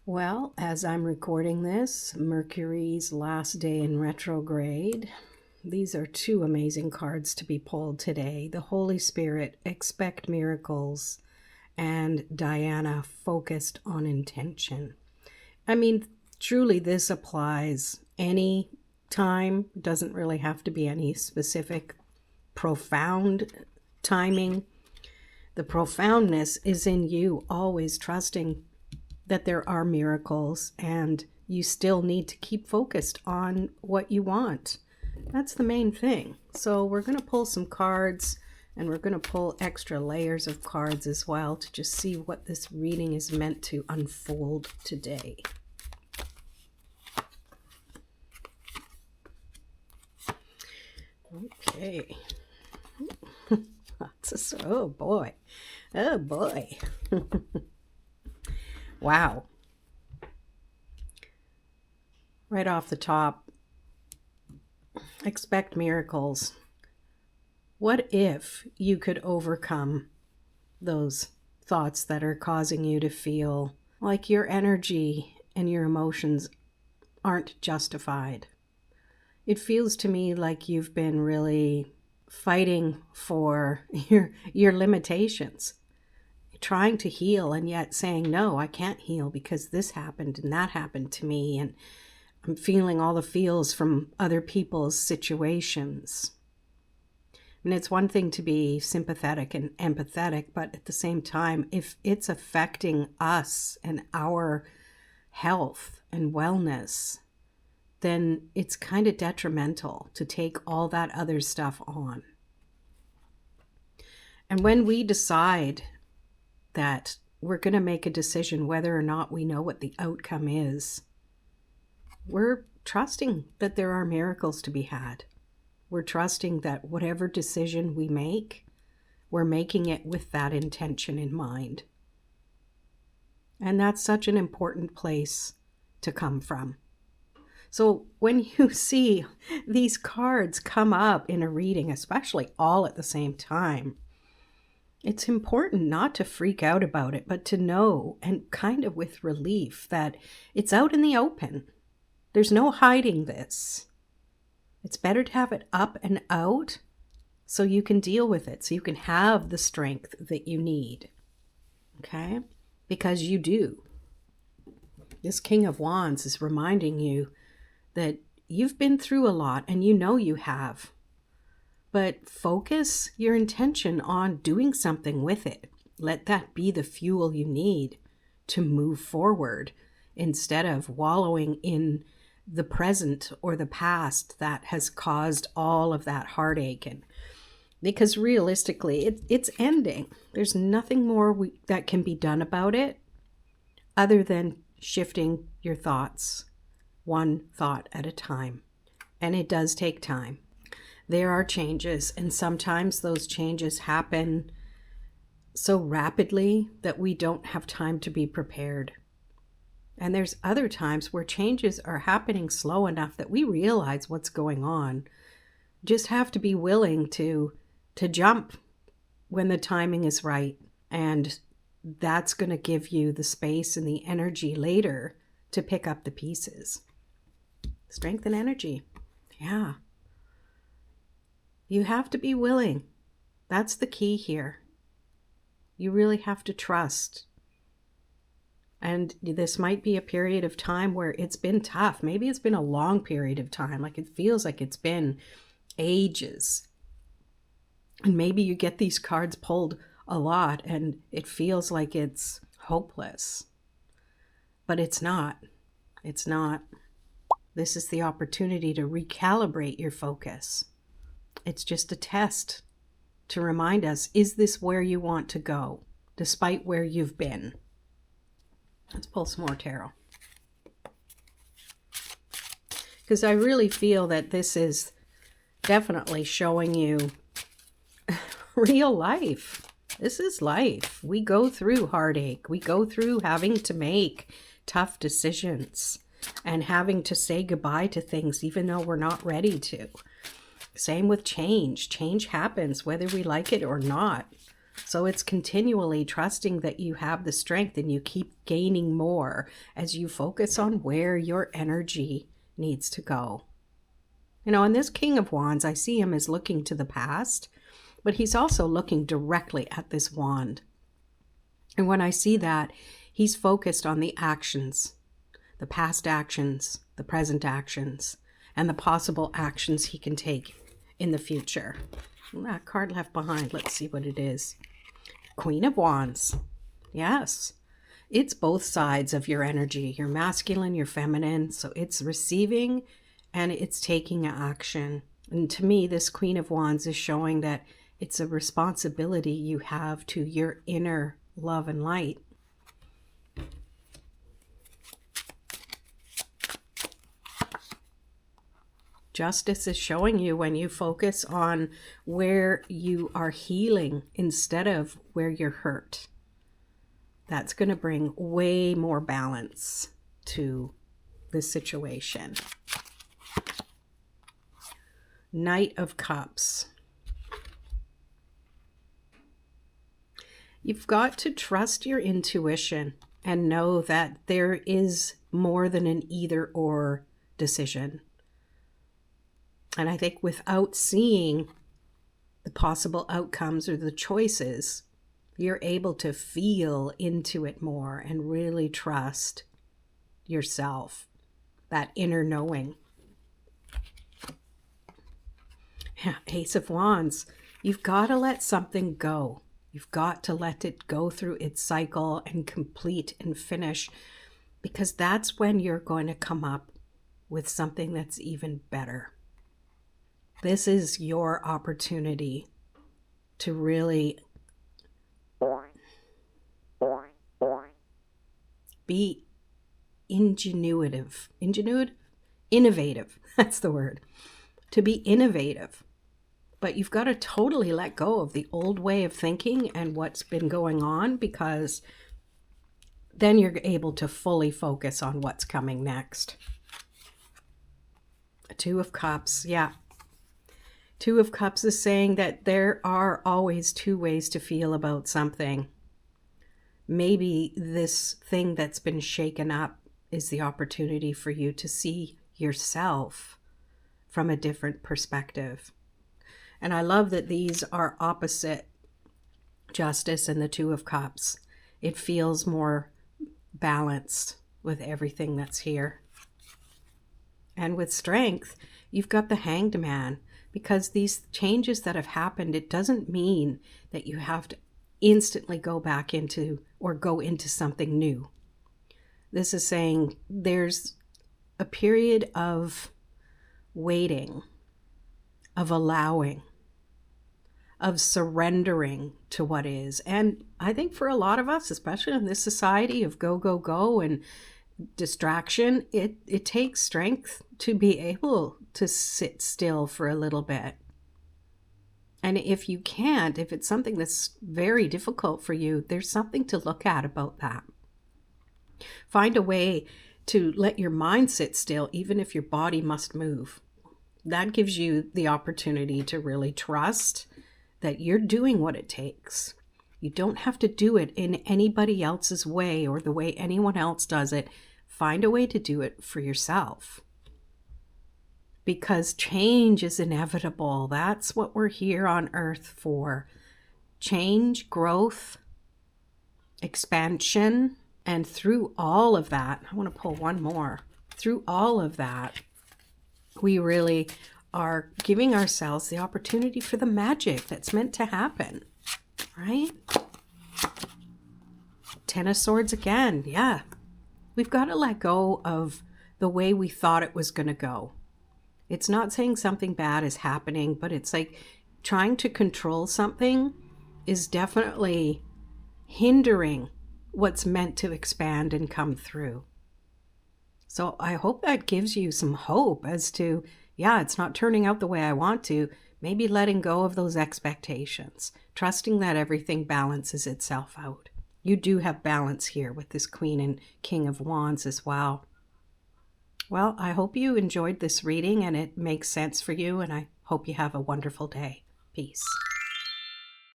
Well, as I'm recording this, Mercury's last day in retrograde. These are two amazing cards to be pulled today. The Holy Spirit, expect miracles, and Diana, focused on intention. I mean, truly, this applies any time. It doesn't really have to be any specific profound timing. The profoundness is in you always trusting that there are miracles, and you still need to keep focused on what you want. That's the main thing. So we're going to pull some cards, and we're going to pull extra layers of cards as well to just see what this reading is meant to unfold today. Okay. Oh boy. Oh boy. Wow. Right off the top, expect miracles. What if you could overcome those thoughts that are causing you to feel like your energy and your emotions aren't justified? It feels to me like you've been really fighting for your limitations, trying to heal and yet saying, no, I can't heal because this happened and that happened to me, and I'm feeling all the feels from other people's situations. And it's one thing to be sympathetic and empathetic, but at the same time, if it's affecting us and our health and wellness, then it's kind of detrimental to take all that other stuff on. And when we decide that we're going to make a decision whether or not we know what the outcome is, we're trusting that there are miracles to be had. We're trusting that whatever decision we make, we're making it with that intention in mind. And that's such an important place to come from. So when you see these cards come up in a reading, especially all at the same time, it's important not to freak out about it, but to know, and kind of with relief, that it's out in the open. There's no hiding this. It's better to have it up and out so you can deal with it, so you can have the strength that you need. Okay? Because you do. This King of Wands is reminding you that you've been through a lot, and you know you have. But focus your intention on doing something with it. Let that be the fuel you need to move forward instead of wallowing in the present or the past that has caused all of that heartache. And because realistically, it's ending. There's nothing more that can be done about it other than shifting your thoughts one thought at a time. And it does take time. There are changes, and sometimes those changes happen so rapidly that we don't have time to be prepared. And there's other times where changes are happening slow enough that we realize what's going on. Just have to be willing to jump when the timing is right. And that's going to give you the space and the energy later to pick up the pieces. Strength and energy. Yeah. You have to be willing. That's the key here. You really have to trust. And this might be a period of time where it's been tough. Maybe it's been a long period of time. Like it feels like it's been ages. And maybe you get these cards pulled a lot and it feels like it's hopeless. But it's not. It's not. This is the opportunity to recalibrate your focus. It's just a test to remind us, is this where you want to go, despite where you've been? Let's pull some more tarot. Because I really feel that this is definitely showing you real life. This is life. We go through heartache. We go through having to make tough decisions and having to say goodbye to things even though we're not ready to. Same with change. Change happens whether we like it or not. So it's continually trusting that you have the strength and you keep gaining more as you focus on where your energy needs to go. You know, and this King of Wands, I see him as looking to the past, but he's also looking directly at this wand. And when I see that, he's focused on the actions, the past actions, the present actions, and the possible actions he can take in the future. That card left behind, let's see what it is. Queen of Wands. Yes, it's both sides of your energy, your masculine, your feminine. So it's receiving and it's taking action. And to me, this Queen of Wands is showing that it's a responsibility you have to your inner love and light. Justice is showing you when you focus on where you are healing instead of where you're hurt. That's going to bring way more balance to this situation. Knight of Cups. You've got to trust your intuition and know that there is more than an either or decision. And I think without seeing the possible outcomes or the choices, you're able to feel into it more and really trust yourself, that inner knowing. Yeah, Ace of Wands, you've got to let something go. You've got to let it go through its cycle and complete and finish, because that's when you're going to come up with something that's even better. This is your opportunity to really be innovative. That's the word. To be innovative. But you've got to totally let go of the old way of thinking and what's been going on, because then you're able to fully focus on what's coming next. Two of Cups, yeah. Two of Cups is saying that there are always two ways to feel about something. Maybe this thing that's been shaken up is the opportunity for you to see yourself from a different perspective. And I love that these are opposite, Justice and the Two of Cups. It feels more balanced with everything that's here. And with Strength, you've got the Hanged Man. Because these changes that have happened, it doesn't mean that you have to instantly go back into or go into something new. This is saying there's a period of waiting, of allowing, of surrendering to what is. And I think for a lot of us, especially in this society of go, go, go and distraction, it takes strength to be able to sit still for a little bit. And if you can't, if it's something that's very difficult for you, there's something to look at about that. Find a way to let your mind sit still, even if your body must move. That gives you the opportunity to really trust that you're doing what it takes. You don't have to do it in anybody else's way or the way anyone else does it. Find a way to do it for yourself. Because change is inevitable. That's what we're here on earth for. Change, growth, expansion. And through all of that, I want to pull one more. Through all of that, we really are giving ourselves the opportunity for the magic that's meant to happen. Right? Ten of Swords again. Yeah. We've got to let go of the way we thought it was going to go. It's not saying something bad is happening, but it's like trying to control something is definitely hindering what's meant to expand and come through. So I hope that gives you some hope as to, yeah, it's not turning out the way I want to. Maybe letting go of those expectations, trusting that everything balances itself out. You do have balance here with this Queen and King of Wands as well. Well, I hope you enjoyed this reading and it makes sense for you, and I hope you have a wonderful day. Peace.